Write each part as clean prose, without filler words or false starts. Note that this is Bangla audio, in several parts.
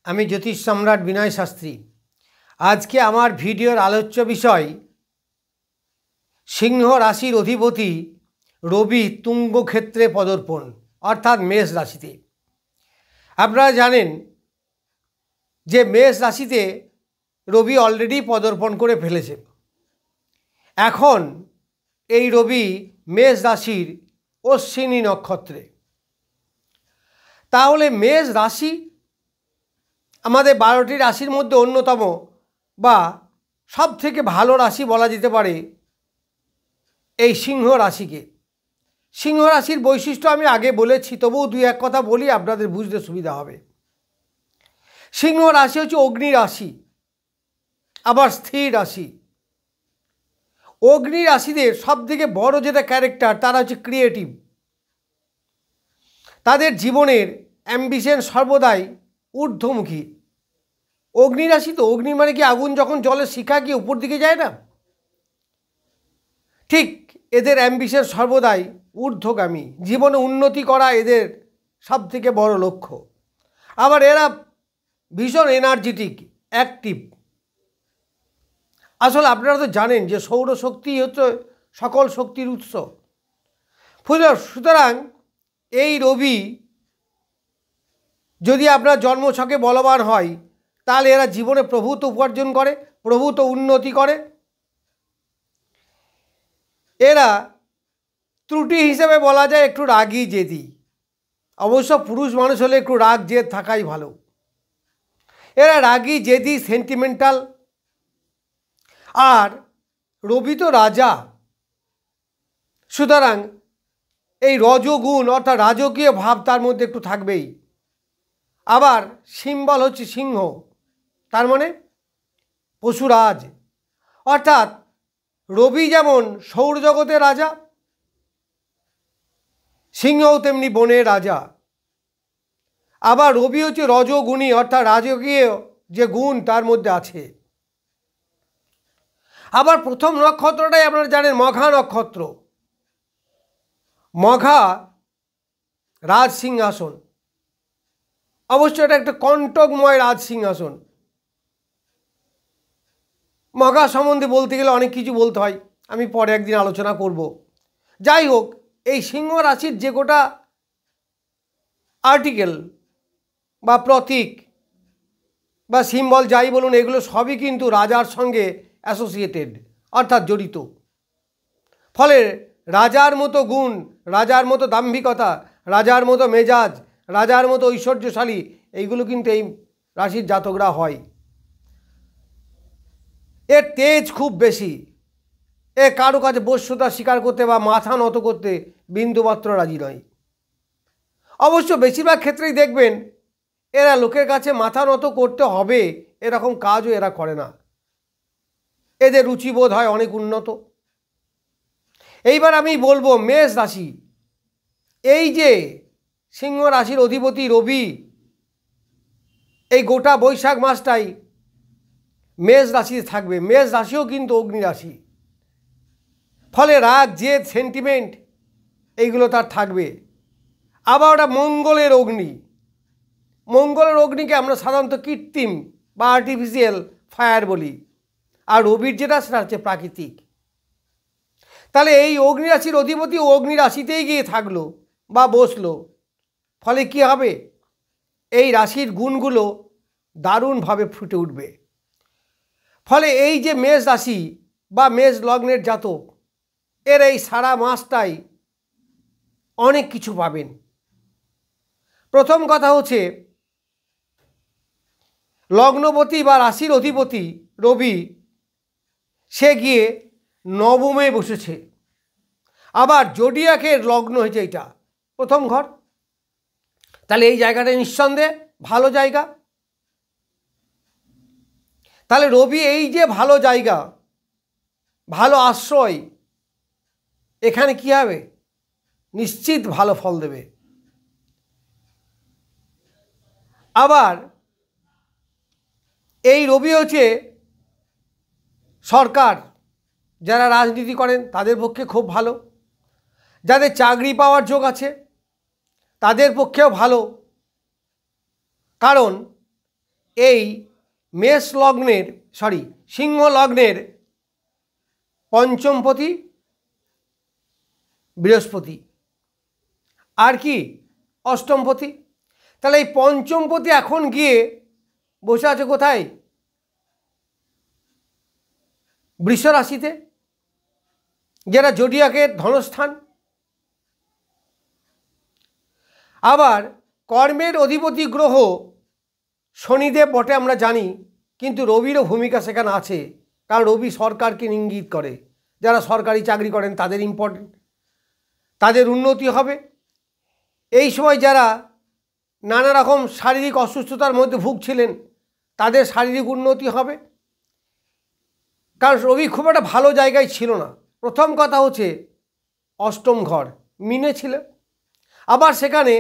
আমি জ্যোতিষ সম্রাট বিনয় শাস্ত্রী। আজকে আমার ভিডিওর আলোচ্য বিষয় সিংহ রাশির অধিপতি রবি তুঙ্গ ক্ষেত্রে পদার্পণ অর্থাৎ মেষ রাশিতে। আপনারা জানেন যে মেষ রাশিতে রবি অলরেডি পদার্পণ করে ফেলেছে। এখন এই রবি মেষ রাশির অশ্বিনী নক্ষত্রে। তাহলে মেষ রাশি আমাদের 12টি রাশির মধ্যে অন্যতম বা সব থেকে ভালো রাশি বলা যেতে পারে এই সিংহ রাশিকে। সিংহ রাশির বৈশিষ্ট্য আমি আগে বলেছি, তবুও দুই এক কথা বলি, আপনাদের বুঝতে সুবিধা হবে। সিংহ রাশি হচ্ছে অগ্নি রাশি, আবার স্থির রাশি। অগ্নি রাশিদের সব থেকে বড় যেটা ক্যারেক্টার, তারা হচ্ছে ক্রিয়েটিভ। তাদের জীবনের অ্যাম্বিশন সর্বদাই ঊর্ধ্বমুখী। অগ্নি রাশি তো, অগ্নি মানে কি আগুন যখন জলের শিখা কি উপর দিকে যায় না, ঠিক এদের অ্যাম্বিশন সর্বদাই ঊর্ধ্বগামী। জীবনে উন্নতি করা এদের সব থেকে বড় লক্ষ্য। আবার এরা ভীষণ এনার্জেটিক, অ্যাক্টিভ। আসলে আপনারা তো জানেন যে সৌরশক্তি হচ্ছে সকল শক্তির উৎস। সুতরাং এই রবি যদি আপনার জন্মছকে বলবান হয়, তাহলে এরা জীবনে প্রভূত উপার্জন করে, প্রভূত উন্নতি করে। এরা ত্রুটি হিসেবে বলা যায় একটু রাগী জেদি। অবশ্য পুরুষ মানুষ হলে একটু রাগ জেদ থাকাই ভালো। এরা রাগী জেদি, সেন্টিমেন্টাল। আর রবি তো রাজা, সুতরাং এই রজগুণ অর্থাৎ রাজকীয় ভাব তার মধ্যে একটু থাকবেই। আবার সিম্বল হচ্ছে সিংহ, তার মানে পশুরাজ। অর্থাৎ রবি যেমন সৌরজগতের রাজা, সিংহও তেমনি বনের রাজা। আবার রবি হচ্ছে রজগুণী, অর্থাৎ রাজকীয় যে গুণ তার মধ্যে আছে। আবার প্রথম নক্ষত্রটাই আপনারা জানেন মঘা নক্ষত্র। মঘা রাজ সিংহাসন, অবশ্য এটা একটা কণ্টকময় রাজ সিংহাসন। মঘা সম্বন্ধে বলতে গেলে অনেক কিছু বলতে হয়, আমি পরে একদিন আলোচনা করব। যাই হোক, এই সিংহ রাশির যে গোটা আর্টিকেল বা প্রতীক বা সিম্বল যাই বলুন, এগুলো সবই কিন্তু রাজার সঙ্গে অ্যাসোসিয়েটেড, অর্থাৎ জড়িত। ফলে রাজার মতো গুণ, রাজার মতো দাম্ভিকতা, রাজার মতো মেজাজ, রাজার মতো ঐশ্বর্যশালী, এইগুলো কিন্তু এই রাশির জাতকরা হয়। এর তেজ খুব বেশি। এ কারো কাছে বশ্যতা স্বীকার করতে বা মাথা নত করতে বিন্দুমাত্র রাজি নয়। অবশ্য বেশিরভাগ ক্ষেত্রেই দেখবেন এরা লোকের কাছে মাথা নত করতে হবে এরকম কাজও এরা করে না। এদের রুচিবোধ হয় অনেক উন্নত। এইবার আমি বলবো মেষ রাশি। এই যে সিংহ রাশির অধিপতি রবি, এই গোটা বৈশাখ মাসটাই মেষ রাশিতে থাকবে। মেষ রাশিও কিন্তু অগ্নি রাশি। ফলে রাগ জেদ সেন্টিমেন্ট এইগুলো তার থাকবে। আবার ওটা মঙ্গলের অগ্নি। মঙ্গলের অগ্নিকে আমরা সাধারণত কৃত্রিম বা আর্টিফিশিয়াল ফায়ার বলি, আর রবির যেটা সেটা হচ্ছে প্রাকৃতিক। তাহলে এই অগ্নি রাশির অধিপতি অগ্নি রাশিতেই গিয়ে থাকলো বা বসলো। ফলে কি হবে, এই রাশির গুণগুলো দারুণভাবে ফুটে উঠবে। ফলে এই যে মেষ রাশি বা মেষ লগ্নের জাতক, এর এই সারা মাসটাই অনেক কিছু পাবেন। প্রথম কথা হচ্ছে লগ্নপতি বা রাশির অধিপতি রবি, সে গিয়ে নবমে বসেছে। আবার জোডিয়াকের লগ্ন হয়েছে এটা প্রথম ঘর। তাহলে এই জায়গাটা নিঃসন্দেহে ভালো জায়গা। তাহলে রবি এই যে ভালো জায়গা, ভালো আশ্রয়, এখানে কি হবে, নিশ্চিত ভালো ফল দেবে। আবার এই রবি হচ্ছে সরকার, যারা রাজনীতি করেন তাদের পক্ষে খুব ভালো। যাদের চাকরি পাওয়ার যোগ আছে তাদের পক্ষেও ভালো। কারণ এই মেষ লগ্নের সিংহ লগ্নের পঞ্চমপতি বৃহস্পতি আর কি অষ্টমপতি। তাহলে এই পঞ্চমপতি এখন গিয়ে বসে আছে কোথায়? বৃষ রাশিতে, যেটা জোডিয়াকের ধনস্থান। আবার কর্মের অধিপতি গ্রহ শনিদেব বটে আমরা জানি, কিন্তু রবিরও ভূমিকা সেখানে আছে, কারণ রবি সরকারকে ইঙ্গিত করে। যারা সরকারি চাকরি করেন তাদের ইম্পর্টেন্ট, তাদের উন্নতি হবে। এই সময় যারা নানা রকম শারীরিক অসুস্থতার মধ্যে ভুগছিলেন তাদের শারীরিক উন্নতি হবে, কারণ রবি খুব একটা ভালো জায়গায় ছিল না। প্রথম কথা হচ্ছে অষ্টম ঘর মিনে ছিল, আবার সেখানে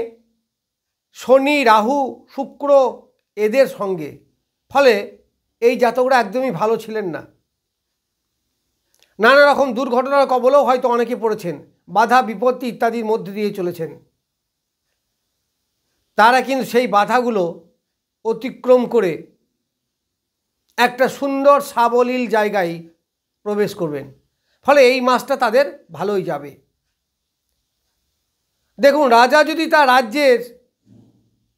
শনি, রাহু, শুক্র এদের সঙ্গে, ফলে এই জাতকরা একদমই ভালো ছিলেন না। নানা রকম দুর্ঘটনার কবলেও হয়তো অনেকে পড়েছেন, বাধা বিপত্তি ইত্যাদির মধ্যে দিয়ে চলেছেন। তারা কিন্তু সেই বাধাগুলো অতিক্রম করে একটা সুন্দর সাবলীল জায়গায় প্রবেশ করবেন, ফলে এই মাসটা তাদের ভালোই যাবে। দেখুন, রাজা যদি তার রাজ্যের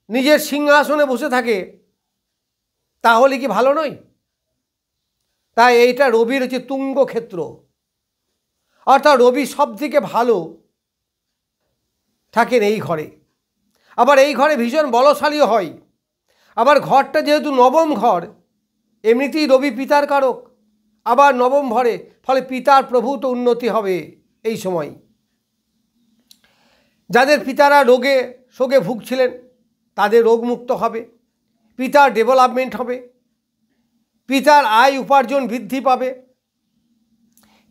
নিজের সিংহাসনে বসে থাকে তাহলে কি ভালো নয়? তাই এইটা রবির হচ্ছে তুঙ্গ ক্ষেত্র, অর্থাৎ রবি সব থেকে ভালো থাকেন এই ঘরে। আবার এই ঘরে ভীষণ বলশালীও হয়। আবার ঘরটা যেহেতু নবম ঘর, এমনিতেই রবি পিতার কারক, আবার নবম ঘরে, ফলে পিতার প্রভূত উন্নতি হবে এই সময়। যাদের পিতারা রোগে শোকে ভুগছিলেন তাদের রোগমুক্ত হবে, পিতার ডেভেলপমেন্ট হবে, পিতার আয় উপার্জন বৃদ্ধি পাবে,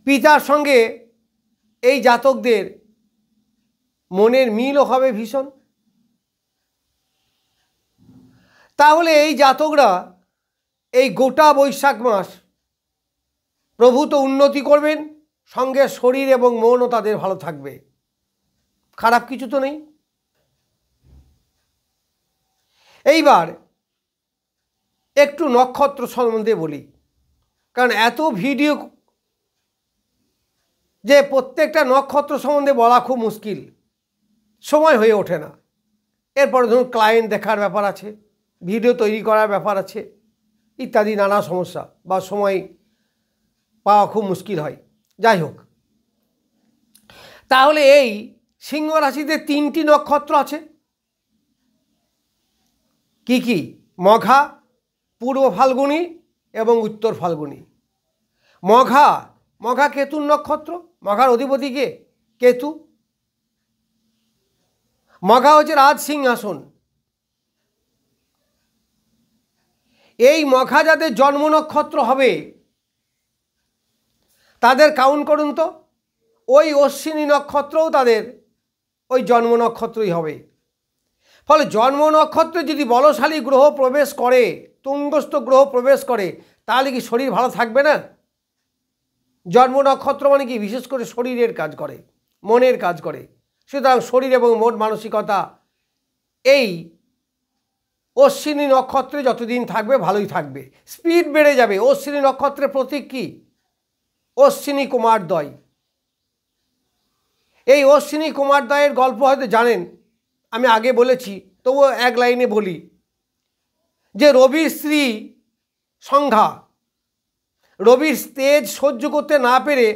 পিতার সঙ্গে এই জাতকদের মনের মিলও হবে ভীষণ। তাহলে এই জাতকরা এই গোটা বৈশাখ মাস প্রভূত উন্নতি করবেন, সঙ্গে শরীর এবং মনও তাদের ভালো থাকবে, খারাপ কিছু তো নেই। এইবার একটু নক্ষত্র সম্বন্ধে বলি, কারণ এত ভিডিও যে প্রত্যেকটা নক্ষত্র সম্বন্ধে বলা খুব মুশকিল, সময় হয়ে ওঠে না। এরপরে ধরুন ক্লায়েন্ট দেখার ব্যাপার আছে, ভিডিও তৈরি করার ব্যাপার আছে, ইত্যাদি নানা সমস্যা, বা সময় পাওয়া খুব মুশকিল হয়। যাই হোক, তাহলে এই সিংহ রাশিতে 3টি নক্ষত্র আছে। কি কি? মঘা, পূর্ব ফাল্গুনী এবং উত্তর ফাল্গুনী। মঘা কেতুর নক্ষত্র। মঘার অধিপতি কে? কেতু। মঘা হচ্ছে রাজ সিংহাসন। এই মঘা যাদের জন্ম নক্ষত্র হবে তাদের কাউন্ট করুন তো, ওই অশ্বিনী নক্ষত্রও তাদের ওই জন্ম নক্ষত্রই হবে। ফলে জন্ম নক্ষত্রে যদি বলশালী গ্রহ প্রবেশ করে, তুঙ্গস্থ গ্রহ প্রবেশ করে, তাহলে কি শরীর ভালো থাকবে না? জন্ম নক্ষত্র মানে কি? বিশেষ করে শরীরের কাজ করে, মনের কাজ করে। সুতরাং শরীর এবং মন মানসিকতা এই অশ্বিনী নক্ষত্রে যতদিন থাকবে ভালোই থাকবে, স্পিড বেড়ে যাবে। অশ্বিনী নক্ষত্রের প্রতীক কি? অশ্বিনী কুমারদ্বয়। এই অশ্বিনী কুমারদ্বয়ের গল্প হয়তো জানেন, আমি আগে বলেছি, তবুও এক লাইনে বলি, যে রবির স্ত্রী সংজ্ঞা রবির তেজ সহ্য করতে না পেরে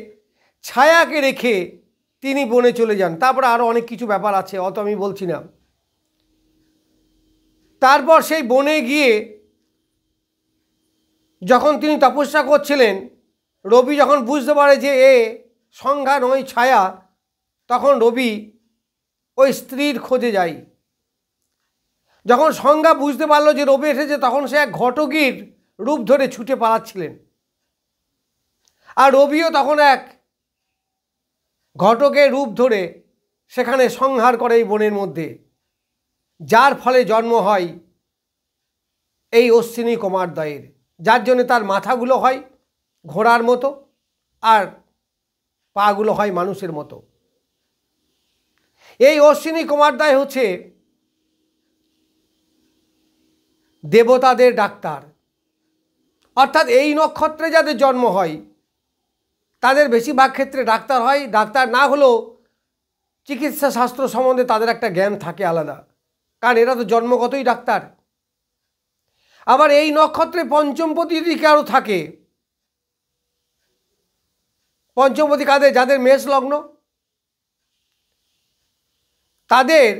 ছায়াকে রেখে তিনি বনে চলে যান। তারপরে আরও অনেক কিছু ব্যাপার আছে, অত আমি বলছি না। তারপর সেই বনে গিয়ে যখন তিনি তপস্যা করছিলেন, রবি যখন বুঝতে পারে যে এ সংজ্ঞা নয় ছায়া, তখন রবি ওই স্ত্রীর খোঁজে যায়। যখন সংজ্ঞা বুঝতে পারলো যে রবি এসেছে, তখন সে এক ঘটকীর রূপ ধরে ছুটে পালাচ্ছিলেন, আর রবিও তখন এক ঘটকের রূপ ধরে সেখানে সংহার করে এই বনের মধ্যে, যার ফলে জন্ম হয় এই অশ্বিনী কুমারদ্বয়ের, যার জন্য তার মাথাগুলো হয় ঘোড়ার মতো আর পাগুলো হয় মানুষের মতো। এই অশ্বিনী কুমারদ্বয় হচ্ছে দেবতাদের ডাক্তার। অর্থাৎ এই নক্ষত্রে যাদের জন্ম হয় তাদের বেশিরভাগ ক্ষেত্রে ডাক্তার হয়। ডাক্তার না হলেও চিকিৎসা শাস্ত্র সম্বন্ধে তাদের একটা জ্ঞান থাকে আলাদা, কারণ এরা তো জন্মগতই ডাক্তার। আবার এই নক্ষত্রে পঞ্চমপতি যদি কারো থাকে, পঞ্চমপতি কাদের? যাদের মেষ লগ্ন, তাদের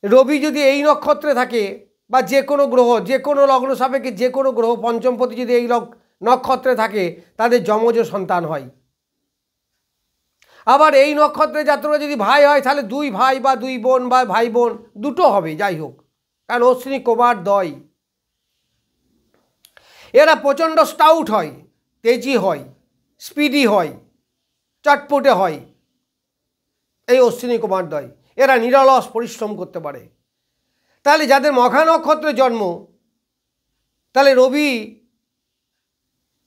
রবি যদি এই নক্ষত্রে থাকে বা যে কোনো গ্রহ, যে কোনো লগ্ন সাপেক্ষে যে কোনো গ্রহ পঞ্চমপতি যদি এই নক্ষত্রে থাকে, তাদের যমজ সন্তান হয়। আবার এই নক্ষত্রে জাতকরা যদি ভাই হয় তাহলে দুই ভাই বা দুই বোন বা ভাই বোন দুটো হবে, যাই হোক, কারণ অশ্বিনী কুমার দয়। এরা প্রচণ্ড স্টাউট হয়, তেজি হয়, স্পিডি হয়, চটপটে হয়। এই অশ্বিনী কুমার দয় এরা নিরলস পরিশ্রম করতে পারে। তাহলে যাদের মঘা নক্ষত্রে জন্ম, তাহলে রবি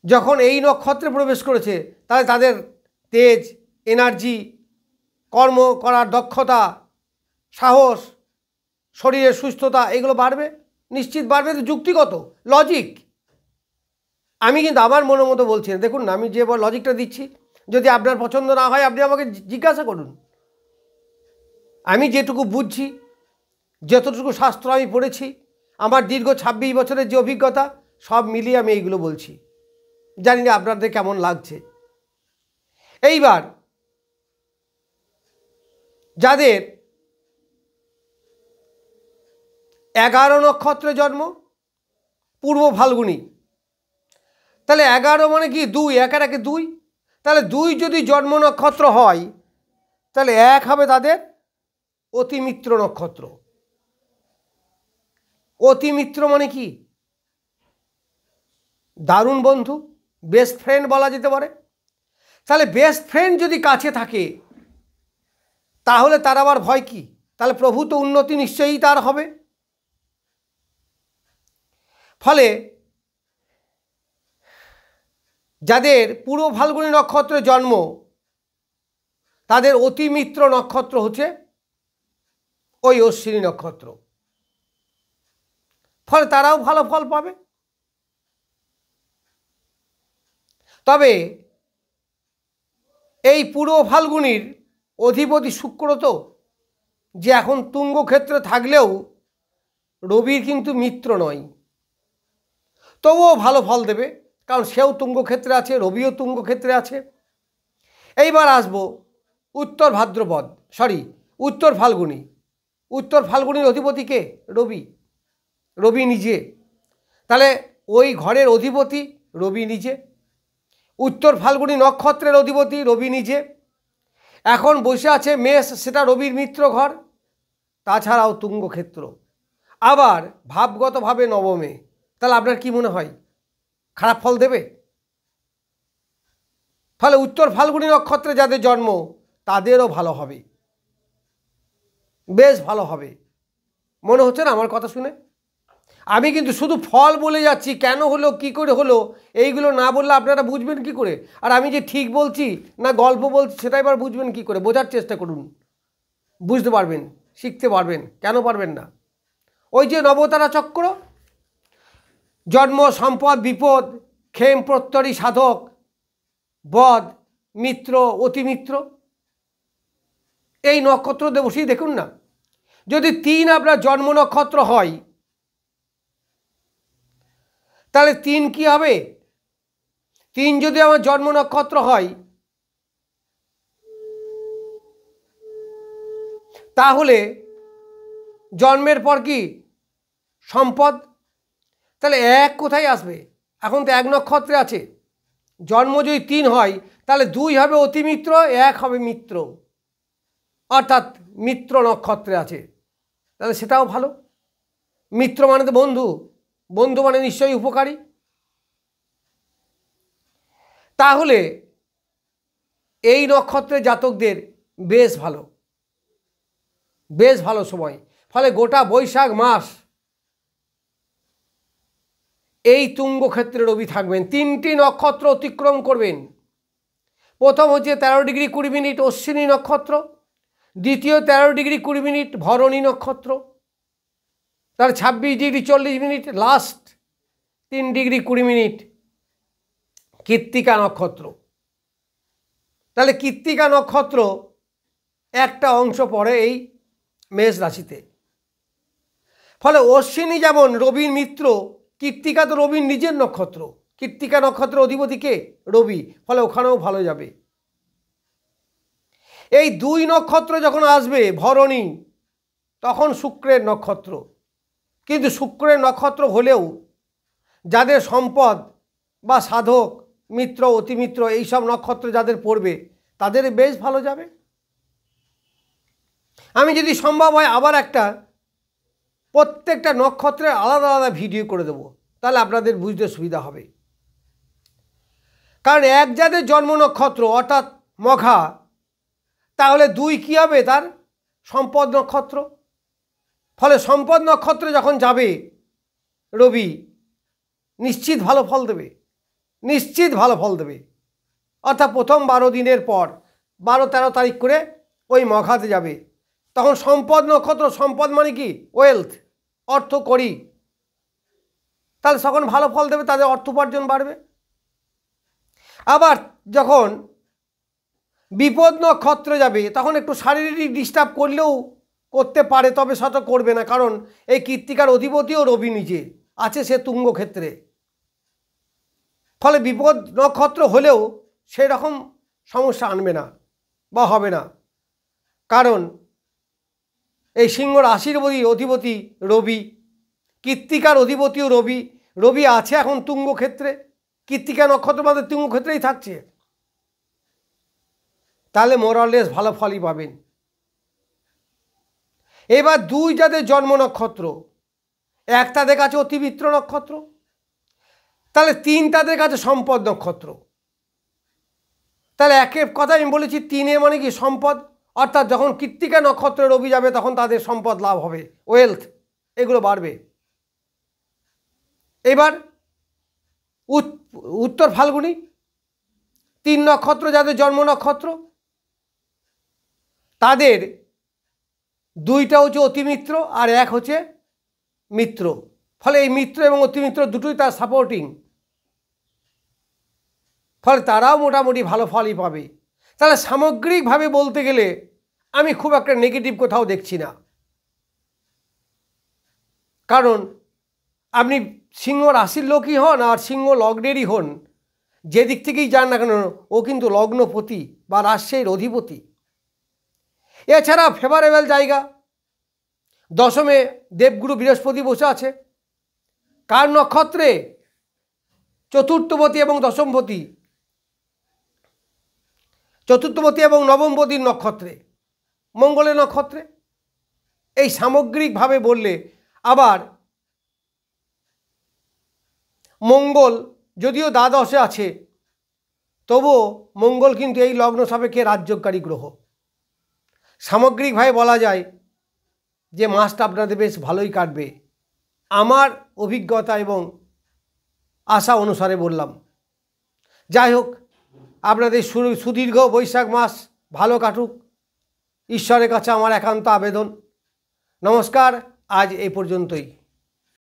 যখন এই নক্ষত্রে প্রবেশ করেছে, তাহলে তাদের তেজ, এনার্জি, কর্ম করার দক্ষতা, সাহস, শরীরের সুস্থতা এগুলো বাড়বে, নিশ্চিত বাড়বে। তো যুক্তিগত, লজিক। আমি কিন্তু আমার মনের মতো বলছি না। দেখুন না, আমি যে লজিকটা দিচ্ছি, যদি আপনার পছন্দ না হয় আপনি আমাকে জিজ্ঞাসা করুন। আমি যেটুকু বুঝছি, যতটুকু শাস্ত্র আমি পড়েছি, আমার দীর্ঘ 26 বছরের যে অভিজ্ঞতা, সব মিলিয়ে আমি এইগুলো বলছি। জানি না আপনাদের কেমন লাগছে। এইবার যাদের 11 নক্ষত্রে জন্ম, পূর্ব ফাল্গুনী, তাহলে 11 মানে কি? 2, 1 আর 1 2। তাহলে 2 যদি জন্ম নক্ষত্র হয়, তাহলে 1 হবে তাদের অতিমিত্র নক্ষত্র। অতিমিত্র মানে কি? দারুণ বন্ধু, বেস্ট ফ্রেন্ড বলা যেতে পারে। তাহলে বেস্ট ফ্রেন্ড যদি কাছে থাকে, তাহলে তার আবার ভয় কি? তাহলে প্রভূত উন্নতি নিশ্চয়ই তার হবে। ফলে যাদের পূর্ব ফাল্গুনী নক্ষত্রে জন্ম, তাদের অতিমিত্র নক্ষত্র হচ্ছে ওই অশ্বিনী নক্ষত্র। ফলে তারাও ভালো ফল পাবে। তবে এই পূর্ব ফাল্গুনীর অধিপতি শুক্র তো, যে এখন তুঙ্গ ক্ষেত্রে থাকলেও রবির কিন্তু মিত্র নয়, তবুও ভালো ফল দেবে, কারণ সেও তুঙ্গ ক্ষেত্রে আছে, রবিও তুঙ্গ ক্ষেত্রে আছে। এইবার আসবো উত্তর ভাদ্রপদ, উত্তর ফাল্গুনী। উত্তর ফাল্গুনীর অধিপতি কে? রবি। রবি নিজে। তাহলে ওই ঘরের অধিপতি রবি নিজে, উত্তর ফাল্গুনী নক্ষত্রের অধিপতি রবি নিজে। এখন বসে আছে মেষ, সেটা রবির মিত্র ঘর, তাছাড়াও তুঙ্গ ক্ষেত্র, আবার ভাবগতভাবে নবমে। তাহলে আপনার কি মনে হয় খারাপ ফল দেবে? ফলে উত্তর ফাল্গুনী নক্ষত্রে যাদের জন্ম তাদেরও ভালো হবে, বেশ ভালো হবে। মনে হচ্ছে না আমার কথা শুনে? আমি কিন্তু শুধু ফল বলে যাচ্ছি, কেন হলো, কি করে হলো, এইগুলো না বললে আপনারা বুঝবেন কি করে? আর আমি যে ঠিক বলছি না গল্প বলছি সেটা এবার বুঝবেন কি করে? বোঝার চেষ্টা করুন, বুঝতে পারবেন, শিখতে পারবেন। কেন পারবেন না? ওই যে নবতারা চক্র, জন্ম, সম্পদ, বিপদ, ক্ষেম, প্রত্যরী, সাধক, বদ, মিত্র, অতিমিত্র, এই নক্ষত্র বসেই দেখুন না। যদি 3 আপনার জন্ম নক্ষত্র হয়, তাহলে 3 কি হবে? 3 যদি আমার জন্ম নক্ষত্র হয়, তাহলে জন্মের পর কি? সম্পদ। তাহলে 1 কোথায় আসবে? এখন তো 1 নক্ষত্রে আছে। জন্ম যদি 3 হয়, তাহলে 2 হবে অতিমিত্র, 1 হবে মিত্র, অর্থাৎ মিত্র নক্ষত্রে আছে। তাহলে সেটাও ভালো। মিত্র মানে তো বন্ধু, বন্ধু মানে নিশ্চয়ই উপকারী। তাহলে এই নক্ষত্রের জাতকদের বেশ ভালো, বেশ ভালো সময়। ফলে গোটা বৈশাখ মাস এই তুঙ্গ ক্ষেত্রে রবি থাকবেন। 3টি নক্ষত্র অতিক্রম করবেন। প্রথম হচ্ছে 13 ডিগ্রি 20 মিনিট অশ্বিনী নক্ষত্র, দ্বিতীয় 13 ডিগ্রি 20 মিনিট ভরণী নক্ষত্র, তাহলে 26 degree 40 minute, last 3 degree 20 minute Krittika নক্ষত্র। তাহলে কৃত্তিকা নক্ষত্র একটা অংশ পড়ে এই মেষ রাশিতে। ফলে অশ্বিনী যেমন রবির মিত্র, কৃত্তিকা তো রবির নিজের নক্ষত্র। কৃত্তিকা নক্ষত্রের অধিপতি কে? রবি। ফলে ওখানেও ভালো যাবে। এই 2 নক্ষত্র যখন আসবে ভরণী, তখন শুক্রের নক্ষত্র। কিন্তু শুক্রের নক্ষত্র হলেও যাদের সম্পদ বা সাধক মিত্র অতিমিত্র এইসব নক্ষত্র যাদের পড়বে তাদের বেশ ভালো যাবে। আমি যদি সম্ভব হয় আবার একটা প্রত্যেকটা নক্ষত্রের আলাদা আলাদা ভিডিও করে দেব, তাহলে আপনাদের বুঝতে সুবিধা হবে। কারণ এক যাদের জন্ম নক্ষত্র অর্থাৎ মঘা, তাহলে 2 কী হবে? তার সম্পদ নক্ষত্র। ফলে সম্পদ নক্ষত্রে যখন যাবে রবি, নিশ্চিত ভালো ফল দেবে, নিশ্চিত ভালো ফল দেবে। অর্থাৎ প্রথম 12 দিনের পর 12-13 তারিখ করে ওই মঘাতে যাবে, তখন সম্পদ নক্ষত্র। সম্পদ মানে কি? ওয়েলথ, অর্থ করি। তাহলে তখন ভালো ফল দেবে, তাদের অর্থ উপার্জন বাড়বে। আবার যখন বিপদ নক্ষত্রে যাবে তখন একটু শারীরিক ডিস্টার্ব করলেও করতে পারে, তবে শত করবে না। কারণ এই কৃত্তিকার অধিপতিও রবি নিজে আছে, সে তুঙ্গ ক্ষেত্রে। ফলে বিপদ নক্ষত্র হলেও সেই রকম সমস্যা আনবে না বা হবে না। কারণ এই সিংহ রাশির অধিপতি রবি, কৃত্তিকার অধিপতিও রবি। রবি আছে এখন তুঙ্গ ক্ষেত্রে, কৃত্তিকা নক্ষত্র আমাদের তুঙ্গ ক্ষেত্রেই থাকছে। তাহলে মোরালেস ভালো ফলই পাবেন। এবার 2 যাদের জন্ম নক্ষত্র, 1 তাদের কাছে অতিমিত্র নক্ষত্র, তাহলে 3 তাদের কাছে সম্পদ নক্ষত্র। তাহলে একের কথা আমি বলেছি 3 মানে কি? সম্পদ। অর্থাৎ যখন কৃত্তিকা নক্ষত্রে রবি যাবে তখন তাদের সম্পদ লাভ হবে, ওয়েলথ এগুলো বাড়বে। এবার উত্তর ফাল্গুনি 3 নক্ষত্র যাদের জন্ম নক্ষত্র, তাদের 2টা হচ্ছে অতিমিত্র আর 1 হচ্ছে মিত্র। ফলে এই মিত্র এবং অতিমিত্র দুটোই তার সাপোর্টিং। ফলে তারাও মোটামুটি ভালো ফলই পাবে। তাহলে সামগ্রিকভাবে বলতে গেলে আমি খুব একটা নেগেটিভ কোথাও দেখছি না। কারণ আপনি সিংহ রাশির লোকই হন আর সিংহ লগ্নেরই হন, যে দিক থেকেই যান না কেন, ও কিন্তু লগ্নপতি বা রাশির অধিপতি। এছাড়া ফেভারেবল জায়গা, 10মে দেবগুরু বৃহস্পতি বসে আছে। কার নক্ষত্রে? চতুর্থপতি এবং দশমপতি, চতুর্থপতি এবং নবমপতির নক্ষত্রে, মঙ্গলের নক্ষত্রে। এই সামগ্রিকভাবে বললে, আবার মঙ্গল যদিও দ্বাদশে আছে, তবুও মঙ্গল কিন্তু এই লগ্ন সাপেক্ষে রাজ্যকারী গ্রহ। সামগ্রিকভাবে বলা যায় যে মাসটা আপনাদের বেশ ভালোই কাটবে, আমার অভিজ্ঞতা এবং আশা অনুসারে বললাম। যাই হোক, আপনাদের সুদীর্ঘ বৈশাখ মাস ভালো কাটুক, ঈশ্বরের কাছে আমার একান্ত আবেদন। নমস্কার, আজ এই পর্যন্তই।